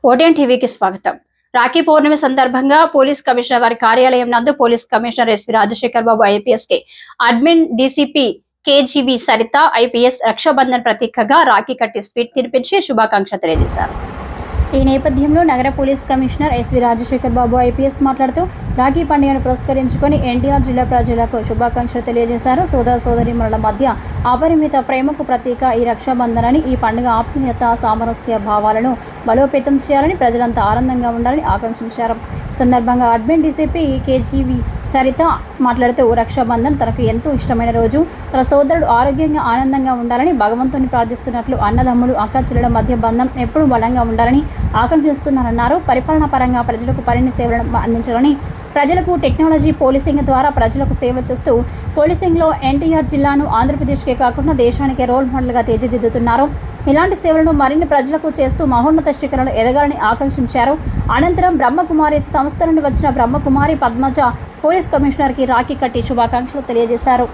OTN టీవీకి స్వాగతం. రాఖీ పౌర్ణమి సందర్భంగా పోలీస్ కమిషనర్ వారి కార్యాలయం నందు పోలీస్ కమిషనర్ ఎస్వి రాజశేఖర్ బాబు ఐపీఎస్ కి admin DCP కేజీవి Saritha IPS Rakshabandhan ప్రతీకగా రాఖీ కట్టి స్వీట్ తినిపించి శుభాకాంక్షలు తెలియజేశారు. ఈ నేపథ్యంలో నగర పోలీస్ కమిషనర్ ఎస్వి రాజశేఖర్ బాబు ఐపీఎస్ మాట్లాడుతూ రాఖీ పండుగను పురస్కరించుకొని ఎన్టీఆర్ జిల్లా ప్రజలకు శుభాకాంక్షలు తెలియజేశారు. సోదర సోదరీమణుల మధ్య అపరిమిత ప్రేమకు ప్రతీక ఈ రక్షాబంధనని, ఈ పండుగ ఆత్మీయత సామరస్య భావాలను బలోపేతం చేయాలని, ప్రజలంతా ఆనందంగా ఉండాలని ఆకాంక్షించారు. సందర్భంగా అడ్మిన్ డీసీపీ కేజీవి సరిత మాట్లాడుతూ రక్షాబంధన్ తనకు ఎంతో ఇష్టమైన రోజు, తన సోదరుడు ఆరోగ్యంగా ఆనందంగా ఉండాలని భగవంతుని ప్రార్థిస్తున్నట్లు, అన్నదమ్ములు అక్క చెల్లెల మధ్య బంధం ఎప్పుడూ బలంగా ఉండాలని ఆకాంక్షిస్తున్నారన్నారు. పరిపాలన పరంగా ప్రజలకు మరిన్ని సేవలను అందించాలని, ప్రజలకు టెక్నాలజీ పోలీసింగ్ ద్వారా ప్రజలకు సేవ చేస్తూ పోలీసింగ్లో ఎన్టీఆర్ జిల్లాను ఆంధ్రప్రదేశ్కే కాకుండా దేశానికే రోల్ మోడల్గా తీర్చిదిద్దుతున్నారు. ఇలాంటి సేవలను మరిన్ని ప్రజలకు చేస్తూ మహోన్నత శిఖరాలు ఎదగాలని ఆకాంక్షించారు. అనంతరం బ్రహ్మకుమారి సంస్థ నుండి వచ్చిన బ్రహ్మకుమారి పద్మజ పోలీస్ కమిషనర్కి రాఖీ కట్టి శుభాకాంక్షలు తెలియజేశారు.